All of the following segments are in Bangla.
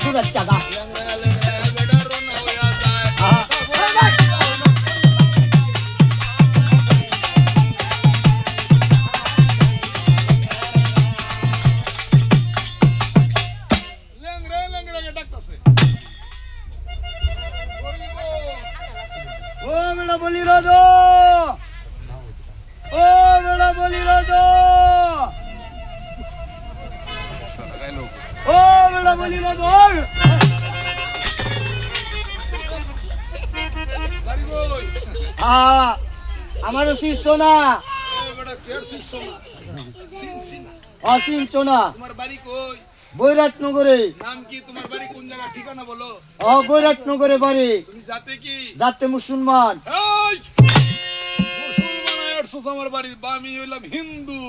সুরত টাকা ও বেড়া বলি রাজো ও বেড়া বলি রাজো ও বেড়া বলি রাজো আমারও শিষ্য না অচিনছো না বৈরাটনগরে নাম কি তোমার বাড়ি কোন জায়গা ঠিকানা বলো বৈরাটনগরে বাড়ি তুমি জাতে কি যাতে মুসলমান মুসলমান আয়ারছো আমার বাড়ি আমি হইলাম হিন্দু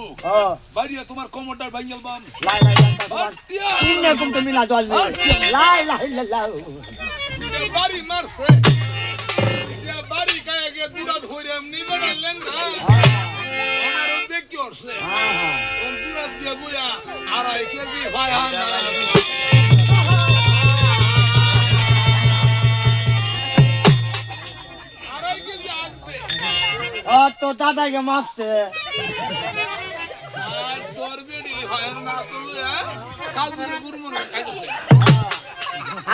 বাড়ি তোমার কমরটার ভাঙিয়াল বাম লাই লাই তিনটা কোন তুমি না জল মে লাই লাই লাই বাড়ি মারছে ইয়া বাড়ি কায় গে দুরা ধরে এমনি বাড়ালেন না আমারও দেখি ওরছে ওর দুরা দিয়ে বইয়া আড়াই কেজি ভাই আনা তো দাদাকে মাপছে আর তোর বেড়ি হয় না তুলু কাজের গুরমনে কাইতেছে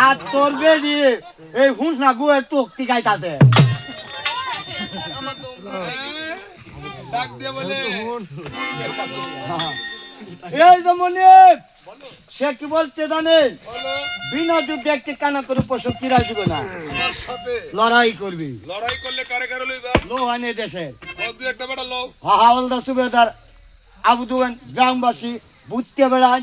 আর তোর বেডি এই হুঁস না গুয়ের তোক শিখাইতাছে ডাক দিয়ে বলে এই যে মনে সে কি বলছে জানেন বিনা যুদ্ধে একটি কানা করে পশু কিরা দিব না আমার সাথে লড়াই করবি লড়াই করলে কারে কারে লইবা লোহানে দেশে কত একটা বড় লোক হাওলদার সুবেদার আবু দুয়ান গ্রামবাসী বুঝতে বেড়ান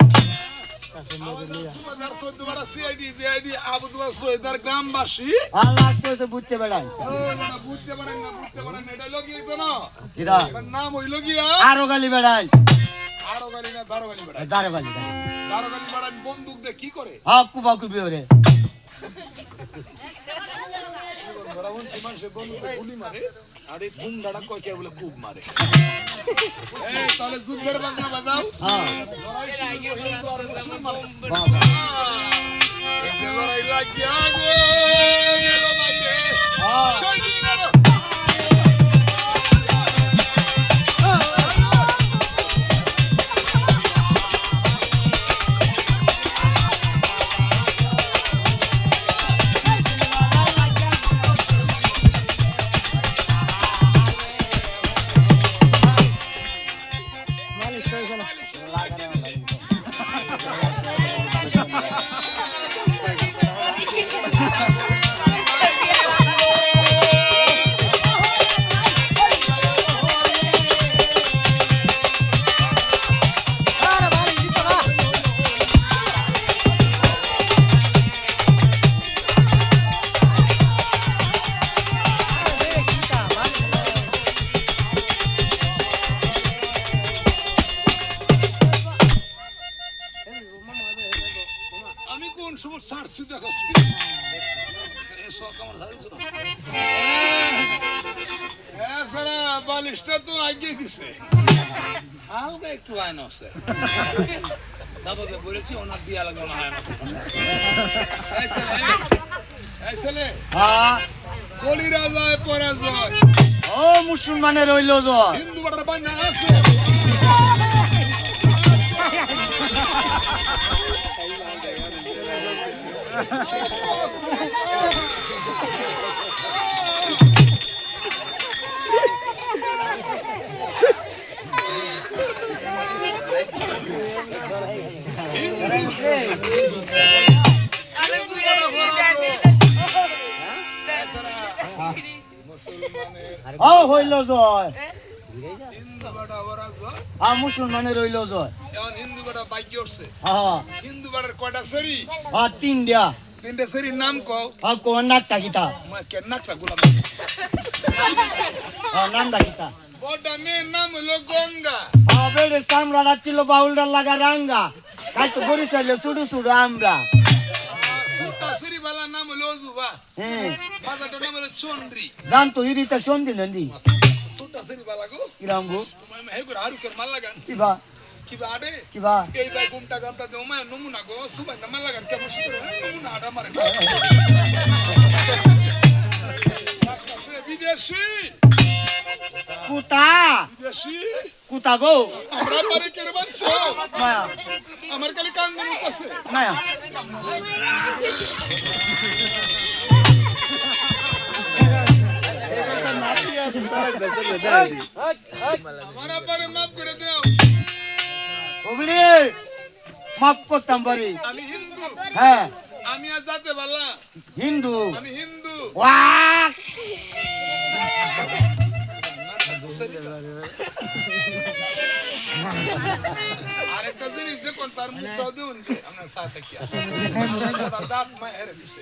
সুবেদার সৈয়দবার সিআইডি বিআইডি আবু দুয়া সৈয়দার গ্রামবাসী আল্লাহ কইছে বুঝতে বেড়ান বুঝতে পারেন এটা লগি তো না কিরা এর নাম হইল গিয়া আরো গালি বেড়ান আরো গালি না দারো গালি বেড়া দারো গালি দারো গালি বেড়ান বন্দুক দিয়ে কি করে হ্যাঁ কুবা কুবি ওরে বরাবন মানুষে বন্দুক গুলি মারে আর এই গুন্ডাটা কয় কে বলে খুব মারে এই তাহলে যুদ্ধের বাজনা বাজাও হ্যাঁ লড়াই লাগিয়া গো গেল বাইরে শহীদ বালিশটা তো আগে দিছে হালকা একটু আয়না আছে দাদাকে বলেছি ওনার দিয়া লাগে না আয়না ছেলে কলিরা যায় পরাজয় ও মুসলমানের রইল জয় হিন্দু বাটার বান্না আছে হইল জয় হিন্দু বাটা পরাজয় মুসলমানের রইল জয় এখন হিন্দু বাটা বাইকে উঠছে হ্যাঁ হিন্দু বাটার কয়টা সেরি তিন দিয়া তিনটা সেরির নাম কও কোন নাকটা কিতা কেন নাকটা গোলাম নামটা কিতা বড় মেয়ের নাম হলো গঙ্গা বেড়ে চামড়া রাখছিল বাউলডার লাগা রাঙ্গা তাই তো বরিশালে চুড়ু চুড়ু আমরা সুটা সেরি বালা নাম হলো জুবা হ্যাঁ বাজারটার নাম হলো চন্দ্রি জানতো ইরিতা সন্ধি নন্দী সুটা সেরি বালা গো কিরাম গো তুমি হেগুর হারুকের মাল লাগান কিবা কি বাড়ে কি বা এই ভাই ঘুমটা গামটা দেও মা নমুনা গো সুবাই না মালা গান কেমন সুন্দর নমুনা আডা মারে সে বিদেশি কুতা বিদেশি কুতা গো আমরা বাড়ি কেন বানছো মায়া আমার খালি কান দিন আছে মায়া আমার আব্বারে মাফ করে দাও ওবলি মাপ করতাম বাড়ি আমি হিন্দু হ্যাঁ আমি আজ যাতে বালা হিন্দু আমি হিন্দু ওয়াক আরেকটা জিনিস দেখুন তার মুখটাও দেউন যে আমরা সাথে কি তার দাঁত মা হেরে দিছে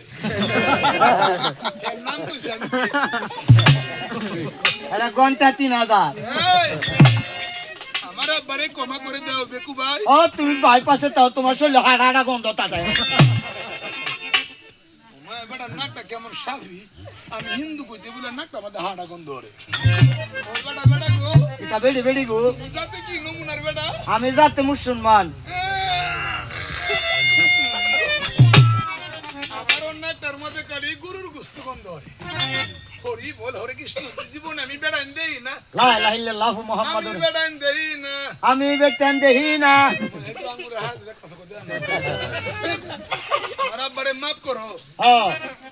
এর নাম কইছে আমি এটা ঘন্টা 3000 এই, আমার আব্বারে ক্ষমা করে দাও বেকু ভাই ও তুমি বাইপাসে তাও তোমার শরীরে হাড়া হাড়া গন্ধ তাতে ওমা বেটা নাকটা কেমন সাফি আমি হিন্দু কইতে বলে নাকটা আমাদের হাড়া গন্ধ রে ও বেটা বেটা গো এটা বেড়ি বেড়ি গো যাতে কি নমুনার বেটা আমি যাতে মুসলমান আমার নাকটার মধ্যে কালি গরুর গোস্ত গন্ধ রে হরি বল হরে কৃষ্ণ জীবন আমি বেড়াইন দেই না লা ইলাহা ইল্লাল্লাহু আমি মুহাম্মাদুর বেড়াইন দেই না আমি বেটেন দেহি না একটু আঙ্গুরে হাত দেখতে থাকো দেন আমার আব্বারে মাফ করো হ্যাঁ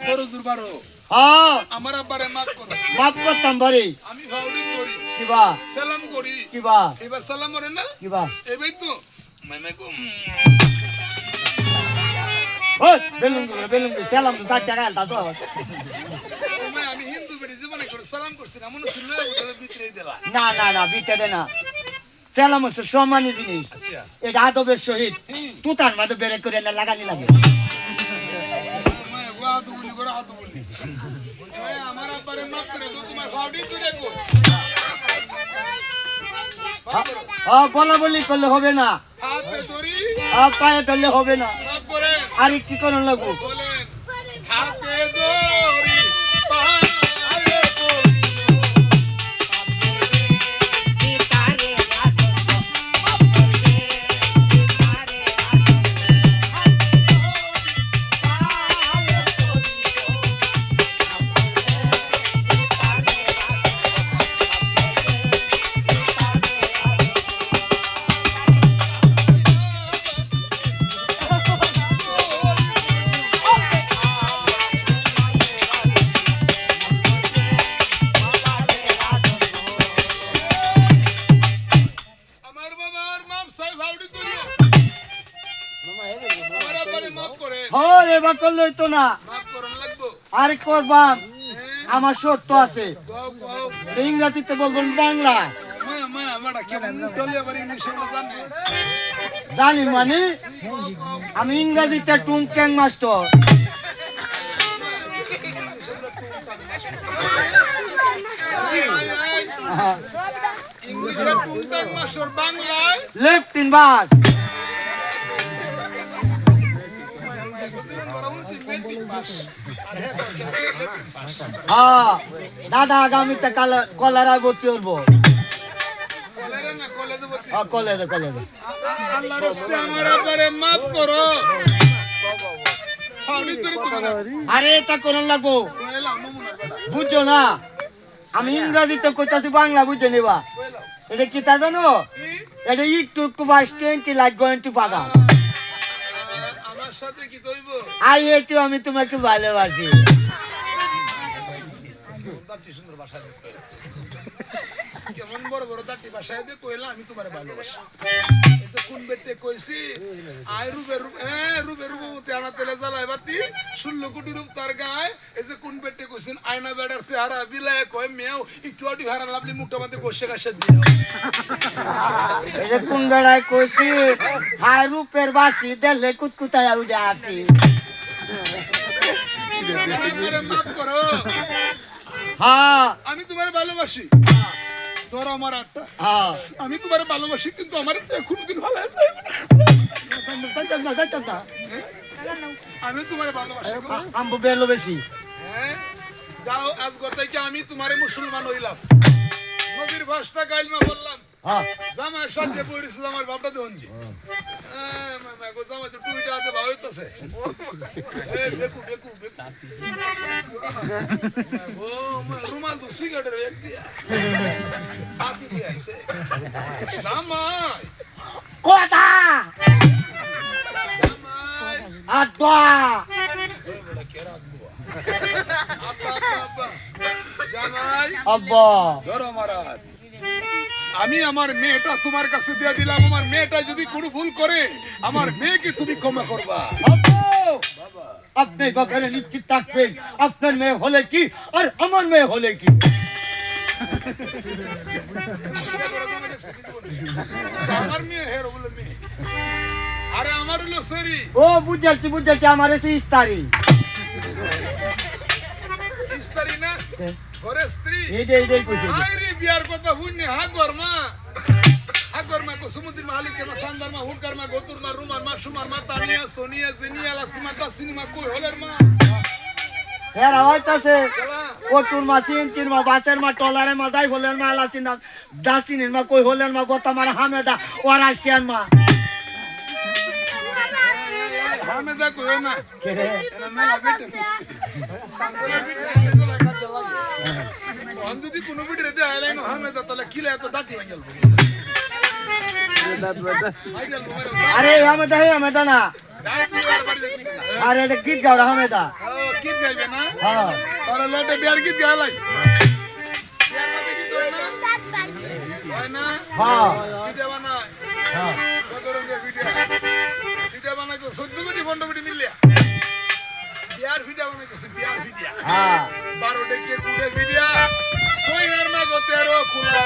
বড় দুর্বারো হ্যাঁ আমার আব্বারে মাফ করো মাপ করতাম বাড়ি আমি ফাউরি করি কিবা সালাম করি কিবা এবার সালাম করে না কিবা এবার তো মামা গো ওই বেলুন চালাম তো 4 টাকা আলতা তো ওমা আমি হিন্দু বেড়ি জীবনে করে সালাম করছি না মনে ছিল ভিতরে দিলা না না না বিতে দে না চালাম হচ্ছে সম্মানী জিনিস আচ্ছা এটা আদবের সহিত তুতার মধ্যে বেড়ে করে না লাগানি লাগে ওমা গো হাতু বলি করে হাতু বলি ওই আমার আব্বারে মাফ করে দাও তোমার ফাউরি তো দেখো হ্যাঁ বলা বলি করলে হবে না হাতে ধরি পায়ে ধরলে হবে না মাফ করে আর কি করুন লাগবো বলেন হাতে ধরি পায়ে ধরি আমার বাবার মাপ সাই ফাউরি করিও আমার আব্বারে মাফ করে হ্যাঁ এবার করলে তো না মাফ করন লাগবো আর করবাম আমার শর্ত আছে গাও গাও ইংরেজিতে বলবেন বাংলা মায়া মায়া মাডা কেমন মুটলে আবার ইংলিশে বলে জানে জানি মানে আমি ইংরেজিতে টুংক্যাং মাস্টার ইংলিশে টুকটাক মাস্টার বাংলায় লেফট ইন বাস হ্যাঁ দাদা আগামীতে কলারা ভর্তি করবো কলেরে না কলেজে বসে কলেজে কলেজে আল্লাহর রাস্তে আমার আব্বারে মাফ করো ফাউরি করে তুমি না আরে এটা করুন লাগবো কইলাম নমুনা বেটা বুঝছো না আমি ইংরেজিতে কইতাছি বাংলা বুঝে নিবা কইলাম এটা কি তা জানো কি এটা একটু একটু বাস 20 লাখ গয়েন্টি পাগা আমার সাথে কি কইব আই একটু আমি তোমাকে ভালোবাসি দাঁতি সুন্দর ভাষায় দিয়ে কইলাম কেমন বড় বড় দাঁতি ভাষায় দিয়ে কইলাম আমি তোমারে ভালোবাসি এই যে কোন বেতে কইছি আই রূপে রূপে রূপবতী আনা তেলে জ্বালাই বাতি 16 কোটি রূপ তার গায় এই যে কোন বেতে কইছেন আয়না বেড়ার চেহারা বিলায় কয় মেও একটু আটি ভাড়া লাভলি মুখটা মধ্যে গোশে গাছে দিও এই যে কোন বেড়ায় কইছি হাই রূপের বাসি দেলে কুতকুতায় উঠে আসি আমারে মাফ করো হ্যাঁ আমি তোমারে ভালোবাসি তোর আমার আটটা হ্যাঁ আমি তোমারে ভালোবাসি কিন্তু আমার কোনদিন ভালো আমি তোমারে ভালোবাসি আমবো বেলো বেশি হ্যাঁ যাও আজ গতাইকে আমি তোমারে মুসলমান হইলাম নবীর ভাষটা গাইলমা বললাম হ্যাঁ জামাই সাথে পড়েছিল আমার বাপটা দেন জি মামা গো জামাই তো টুইটা হাতে ভাই হইতাছে এই বেকু বেকু বেকু ও রুমাল তো সিগারেট এক দিয়া সাথে দিয়ে আইছে জামাই কথা জামাই আদা এই বড় কেরা আব্বা আব্বা আব্বা জামাই আব্বা ধরো মহারাজ আমি আমার মেয়েটা তোমার কাছে দিয়ে দিলাম আমার মেয়েটা যদি কোনো ভুল করে আমার মেয়েকে তুমি ক্ষমা করবা আব্বু বাবা আপনি ব্যাপারে নিশ্চিত থাকবেন আপনার মেয়ে হলে কি আর আমার মেয়ে হলে কি আমার মেয়ে হেরো বলে মেয়ে আরে আমার হলো সরি ও বুঝাচ্ছি আমার এসে ইস্তারি স্ত্রী না ঘরে স্ত্রী এইটাই কইছি আইরে বিয়ার কথা হুইনি হাগর মা কো সমুদ্র মালিক মা সান্দার মা হুড়কার মা গতুর মা রুমার মা সুমার মা তানিয়া সোনিয়া জেনিয়া লাসিমা কাসিনিমা কই হলের মা এর হইতাছে কটুর মা চিন মা বাসের মা টলারে মা যাই হলেন মা লাসিন না দাসিনের মা কই হলেন মা গত মার হামেদা ওরাশিয়ান মা আমি যা কই না কে রে এনা মেলা বেটে যদি কোনো বিটে দে আইলাই না হামেদা তাহলে কিলা এত দাঁতি হয়ে গেল আরে হামেদা না আরে এটা গীত গাও হামেদা গীত গাইবে না হ্যাঁ তাহলে লেটে বিয়ার গীত গাইলাই হয় না হ্যাঁ ভিডিও বানায় হ্যাঁ কত রঙের ভিডিও বানাই তো 14 কোটি 15 কোটি মিলিয়া বিয়ার ভিডিও বানাইতেছে বিয়ার ভিডিও হ্যাঁ 12 টাকে কুড়ে ভিডিও সইনার মা গো 13 খুললা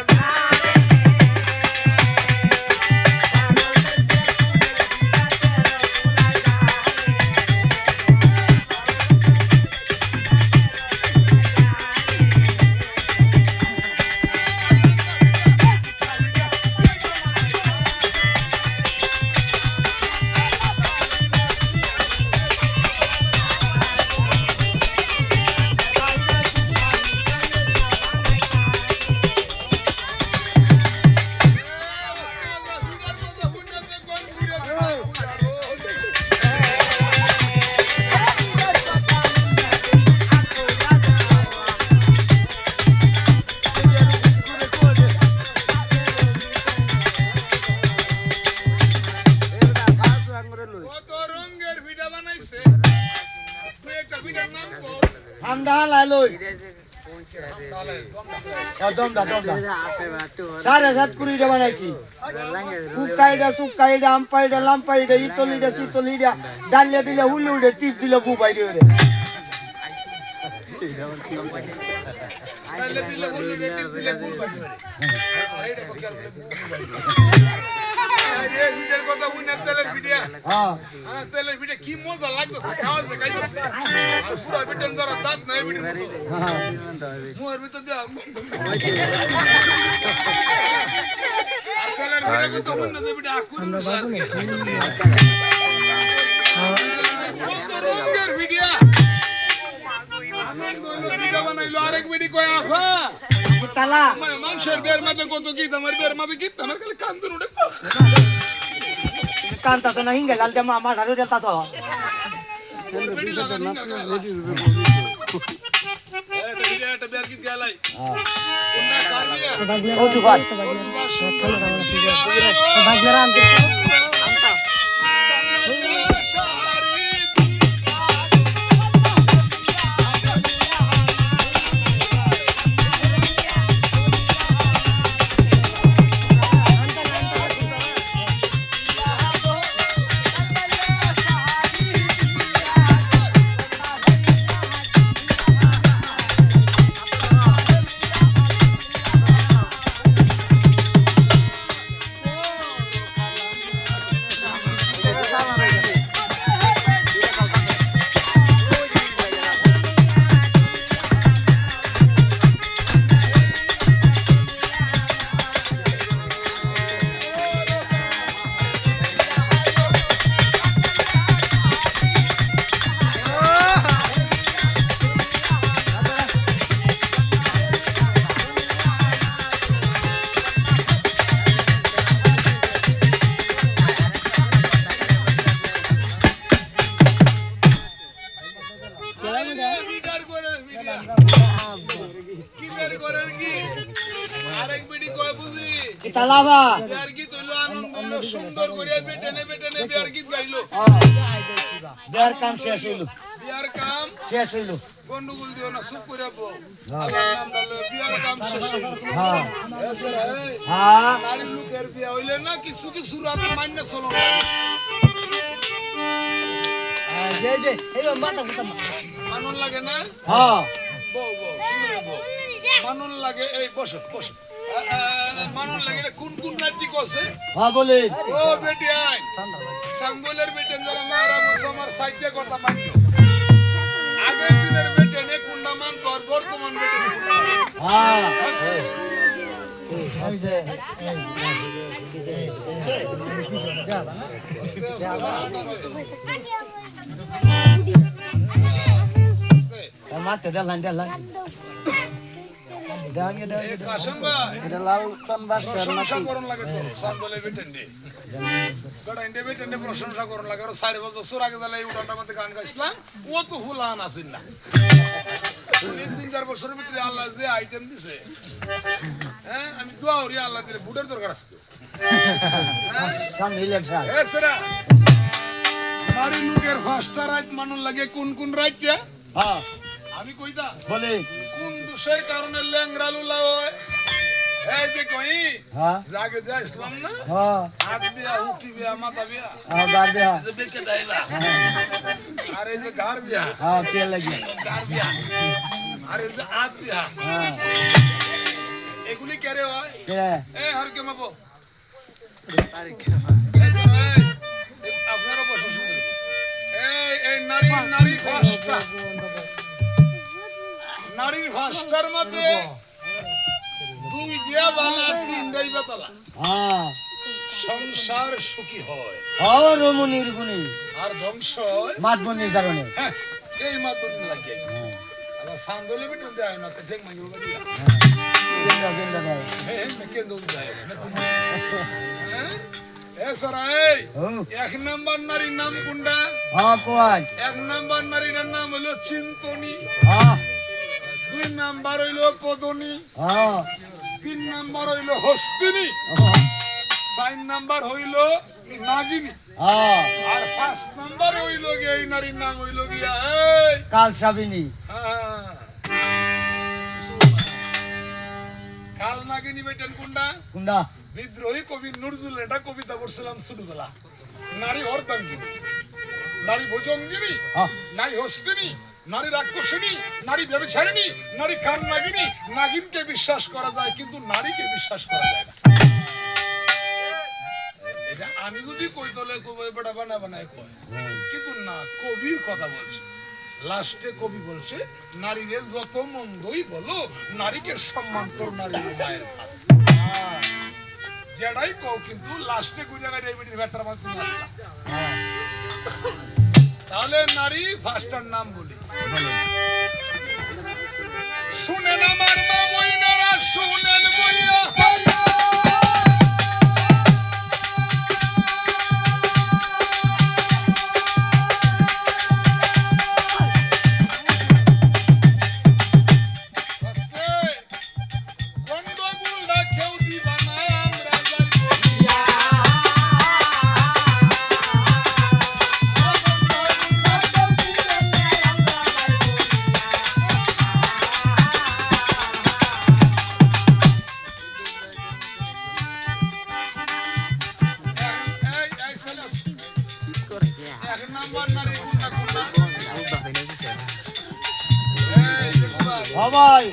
কত রঙের ভিডিও বানাইছে তুই একটা ভিডিওর নাম কর ঠান্ডা লাইলই তাহলে দমদা সাড়ে 7 কুড়িটা বানাইছি সুকাইডা আমপাইডা লাম্পাইডা ইতলিডা চিতলিডা ডালিয়া দিলে হুলুডে টিপ দিলে বুবাই রে তাহলে দিলে বলি রেটিং দিলে গুড় বাজি করে এইটা কো কেন আরে ভিডিওর কথা বুঝনা তেলের ভিডিও হ্যাঁ হ্যাঁ তেলের ভিডিও কি মজা লাগতেছে খাওয়া যায় খাইতেছে আর পুরো ভিডিও যারা দাঁত নাই ভিডিও মুয়ের ভিতর দিয়া তেলের ভিডিও কথা বুঝনা ভিডিও আকুরে কত রঙের ভিডিও ভিডিও বানাইলো আরেক ভিডিও কয় আফা তালা মানুষের বের মধ্যে কত গীত আমার বের মধ্যে গীত আমার খালি কান্দন উঠে কান্তা তো না হিঙ্গে লাল দেমা আমার ঘরে দেতা তো এটা বের গীত গালাই কোনটা কার দিয়া ও দুবার গিয়া কি দেরি করেন কি আরেক বেটি কয় বুঝি এটা লাভা বিয়ার গীত হইলো আনন্দ হইলো সুন্দর করে বেটেনে বিয়ার গীত গাইলো বিয়ার কাম শেষ হইল বিয়ার কাম শেষ হইল গন্ডগোল দিও না চুপ করে বো আল্লাহর নাম ডালো বিয়ার কাম শেষ হইলো হ্যাঁ এসরা এই হ্যাঁ নারী লোকের বিয়া হইলে না কিছু কিছু রাত মান্য চলো মানুন লাগে না হ্যাঁ বউ শুনে বউ মানুন লাগে এই বসো বসো মানুন লাগে কোন কোন রাজ্যি কছে হ্যাঁ বলি ও বেটি আই সাঙ্গলের বেটেন যারা মারা মুসলমান সাইডে কথা মানতো আগের দিনের বেটেনে কুন্ডা মান কর বর্তমান বেটেনে কুন্ডা হ্যাঁ এই যে মাতে দেলান দেলান দেলাঙ্গে দেলাঙ্গে কাশন ভাই এটা লাল চানবাস প্রশংসা করন লাগে তো সাঙ্গলের বেটেনে গড়া ইন্ডে বেটেনে প্রশংসা করন লাগে আর 4 বছর আগে জালে এই উড়ানটা মধ্যে গান গাইছিলাম ও তো হুলান আছেন না 3-4 বছরের ভিতরে আল্লাহ যে আইটেম দিছে হ্যাঁ আমি দোয়া করি আল্লাহ দিলে বুটের দরকার আছে কাম ইলেকশন এ সেরা নারী লোকের ফাস্টার রাইট মানুন লাগে কোন কোন রাইটে হ্যাঁ আমি কইতা বলি কোন দোষের কারণে ল্যাংড়া লুলা হয় এই যে কই হ্যাঁ জাগে যা ইসলাম না হ্যাঁ হাত বিয়া উঠি বিয়া মাথা বিয়া গার বিয়া এই যে বেকে দাইলা আর এই যে গার বিয়া হ্যাঁ কে লাগি গার বিয়া আর এই যে হাত বিয়া হ্যাঁ এগুলি কেরে হয় কে এ হর কে মাপো এই যে, আপনারা বসে শুনুন এই নারী ফাস্টার নারীর ফাস্টার মধ্যে 2 দিয়া বালা 3 ডাই বাতালা হ্যাঁ সংসার সুখী হয় ও রমণীর গুণী আর ধ্বংস হয় মাতবনির কারণে হ্যাঁ, এই মাধ্যমে লাগে আবার সান্দলে বিটু দেয় না ঠিক মাইল করিয়া গেন্দা গেন্দা ভাই হ্যাঁ কেন দৌড় যায় না তুমি হ্যাঁ এ সরাই ও এক নাম্বার নারীর নাম কোনটা হ্যাঁ কোয়াই 1 নাম্বার নারীর নাম হলো চিন্তনী হ্যাঁ 2 নাম্বার হইলো পদনী হ্যাঁ 3 নাম্বার হইলো হস্তিনী 4 নাম্বার হইলো নাগিনী হ্যাঁ আর 5 নাম্বার হইলো গিয়ে এই নারীর নাম হইলো গিয়া এই কাল সাবিনী হ্যাঁ। কাল নাগিনী বেটেন কোনটা কুন্ডা বিদ্রোহী কবি নজরুল এটা কবিতা পড়ছিলাম ছোটবেলা নারী অর্ধাঙ্গিনী নারী ভোজঙ্গিনী হ্যাঁ নারী হস্তিনী নারী রাক্ষসিনী নারী ব্যভিচারিণী নারী কান নাগিনী নাগিনকে বিশ্বাস করা যায় কিন্তু নারীকে বিশ্বাস করা যায় না এটা আমি যদি কই তলে কবি বেটা বানায় কয় কিন্তু না কবির কথা বলছে লাস্টে কবি বলছে নারীরে যত মন্দই বলো নারীকে সম্মান করো নারীর মায়ের সাথে যেটাই কও কিন্তু লাস্টে কই জায়গায় এই বেটির ব্যাটার মাঝে তুমি আসলা তাহলে নারী ফার্স্টার নাম বলি শুনেন আমার মা বইনারা শুনেন বইয়া হবাই